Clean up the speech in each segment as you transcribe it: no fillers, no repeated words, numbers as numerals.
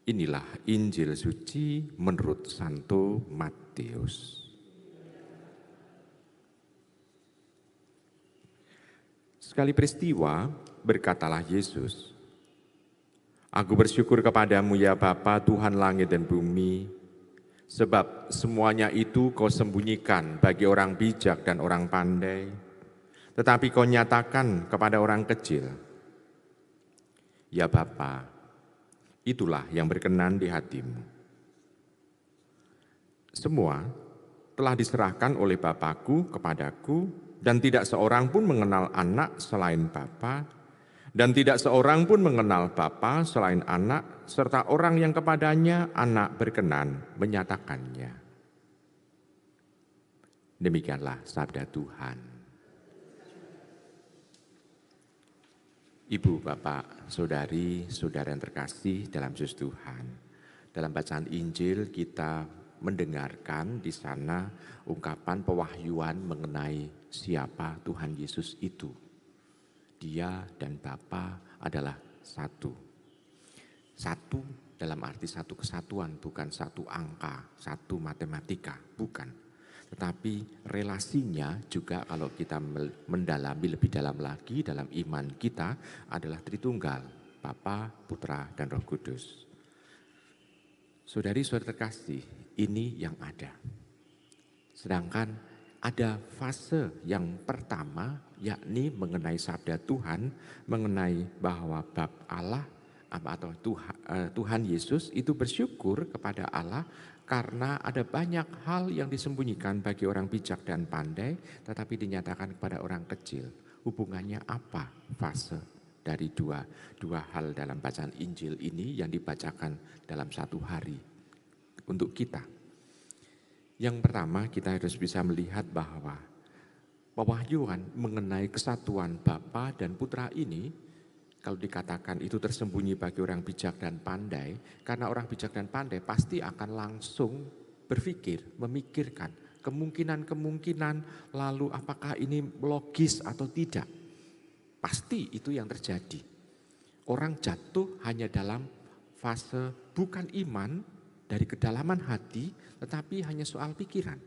Inilah Injil suci menurut Santo Matius. Sekali peristiwa, berkatalah Yesus, "Aku bersyukur kepadamu ya Bapa, Tuhan langit dan bumi, sebab semuanya itu kau sembunyikan bagi orang bijak dan orang pandai, tetapi kau nyatakan kepada orang kecil. Ya Bapa, itulah yang berkenan di hatimu. Semua telah diserahkan oleh Bapakku kepadaku, dan tidak seorang pun mengenal anak selain Bapa, dan tidak seorang pun mengenal Bapa selain anak, serta orang yang kepadanya anak berkenan menyatakannya." Demikianlah sabda Tuhan. Ibu, Bapak, Saudari, saudara yang terkasih dalam Yesus Tuhan. Dalam bacaan Injil kita mendengarkan di sana ungkapan pewahyuan mengenai siapa Tuhan Yesus itu. Dia dan Bapa adalah satu. Satu dalam arti satu kesatuan, bukan satu angka, satu matematika, bukan. Tetapi relasinya juga kalau kita mendalami lebih dalam lagi dalam iman kita adalah Tritunggal, Bapa, Putra, dan Roh Kudus. Saudari-saudari terkasih, ini yang ada. Sedangkan ada fase yang pertama, yakni mengenai sabda Tuhan, mengenai bahwa bab Allah atau Tuhan Yesus itu bersyukur kepada Allah karena ada banyak hal yang disembunyikan bagi orang bijak dan pandai, tetapi dinyatakan kepada orang kecil. Hubungannya apa fase dari dua hal dalam bacaan Injil ini yang dibacakan dalam satu hari untuk kita? Yang pertama, kita harus bisa melihat bahwa pewahyuan mengenai kesatuan Bapa dan Putra ini, kalau dikatakan itu tersembunyi bagi orang bijak dan pandai, karena orang bijak dan pandai pasti akan langsung berpikir, memikirkan kemungkinan-kemungkinan, lalu apakah ini logis atau tidak. Pasti itu yang terjadi. Orang jatuh hanya dalam fase bukan iman dari kedalaman hati, tetapi hanya soal pikiran.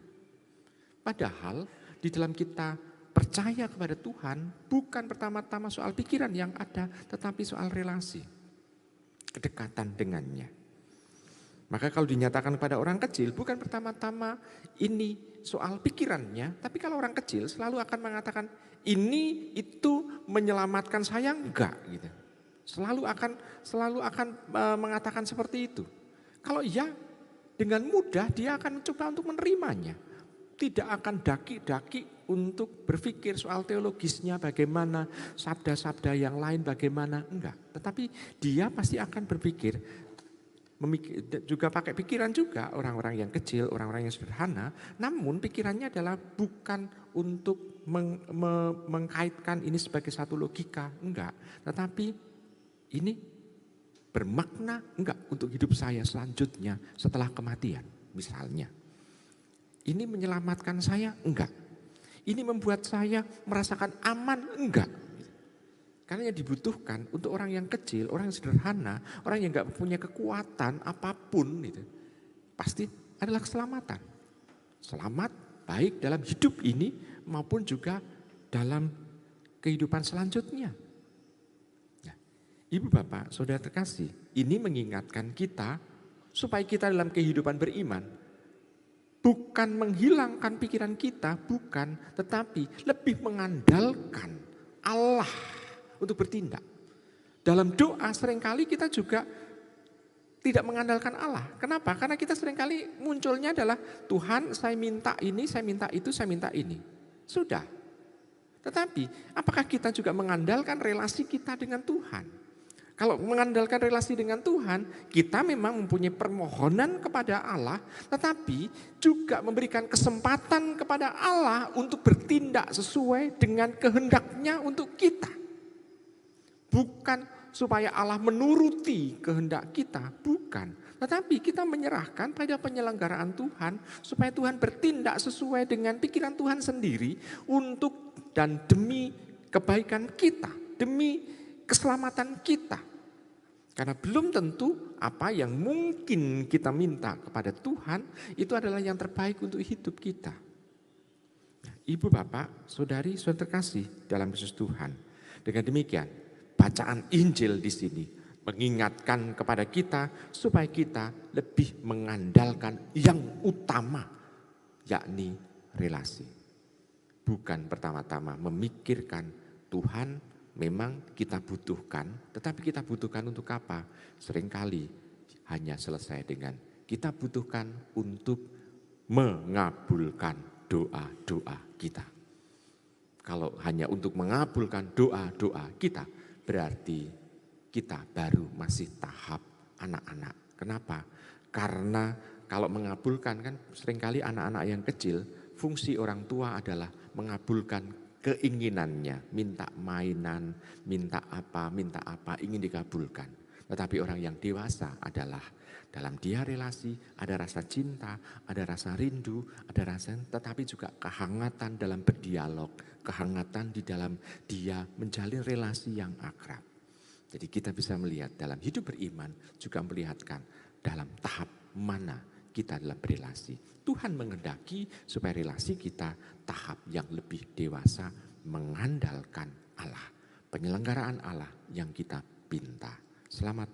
Padahal di dalam kita percaya kepada Tuhan bukan pertama-tama soal pikiran yang ada, tetapi soal relasi, kedekatan dengannya. Maka kalau dinyatakan kepada orang kecil bukan pertama-tama ini soal pikirannya, tapi kalau orang kecil selalu akan mengatakan ini itu menyelamatkan saya enggak gitu. Selalu akan mengatakan seperti itu. Kalau iya, dengan mudah dia akan mencoba untuk menerimanya. Tidak akan daki-daki untuk berpikir soal teologisnya bagaimana, sabda-sabda yang lain bagaimana, enggak. Tetapi dia pasti akan berpikir, juga pakai pikiran juga orang-orang yang kecil, orang-orang yang sederhana, namun pikirannya adalah bukan untuk mengkaitkan ini sebagai satu logika, enggak. Tetapi ini bermakna enggak untuk hidup saya selanjutnya setelah kematian misalnya. Ini menyelamatkan saya? Enggak. Ini membuat saya merasakan aman? Enggak. Karena yang dibutuhkan untuk orang yang kecil, orang yang sederhana, orang yang enggak punya kekuatan apapun, gitu, pasti adalah keselamatan. Selamat baik dalam hidup ini maupun juga dalam kehidupan selanjutnya. Nah, Ibu Bapak, Saudara terkasih, ini mengingatkan kita supaya kita dalam kehidupan beriman bukan menghilangkan pikiran kita, bukan, tetapi lebih mengandalkan Allah untuk bertindak. Dalam doa seringkali kita juga tidak mengandalkan Allah. Kenapa? Karena kita seringkali munculnya adalah Tuhan saya minta ini, saya minta itu, saya minta ini. Sudah. Tetapi apakah kita juga mengandalkan relasi kita dengan Tuhan? Kalau mengandalkan relasi dengan Tuhan, kita memang mempunyai permohonan kepada Allah, tetapi juga memberikan kesempatan kepada Allah untuk bertindak sesuai dengan kehendaknya untuk kita. Bukan supaya Allah menuruti kehendak kita, bukan. Tetapi kita menyerahkan pada penyelenggaraan Tuhan, supaya Tuhan bertindak sesuai dengan pikiran Tuhan sendiri untuk dan demi kebaikan kita, demi keselamatan kita. Karena belum tentu apa yang mungkin kita minta kepada Tuhan itu adalah yang terbaik untuk hidup kita. Ibu, bapak, saudari, saudara terkasih dalam Yesus Tuhan. Dengan demikian, bacaan Injil di sini mengingatkan kepada kita supaya kita lebih mengandalkan yang utama, yakni relasi. Bukan pertama-tama memikirkan Tuhan memang kita butuhkan, tetapi kita butuhkan untuk apa? Seringkali hanya selesai dengan kita butuhkan untuk mengabulkan doa-doa kita. Kalau hanya untuk mengabulkan doa-doa kita, berarti kita baru masih tahap anak-anak. Kenapa? Karena kalau mengabulkan kan seringkali anak-anak yang kecil, fungsi orang tua adalah mengabulkan keinginannya, minta mainan, minta apa, ingin dikabulkan. Tetapi orang yang dewasa adalah dalam dia relasi, ada rasa cinta, ada rasa rindu, ada rasa, tetapi juga kehangatan dalam berdialog, kehangatan di dalam dia menjalin relasi yang akrab. Jadi kita bisa melihat dalam hidup beriman juga melihatkan dalam tahap mana kita dalam berelasi. Tuhan menghendaki supaya relasi kita tahap yang lebih dewasa mengandalkan Allah. Penyelenggaraan Allah yang kita pinta. Selamat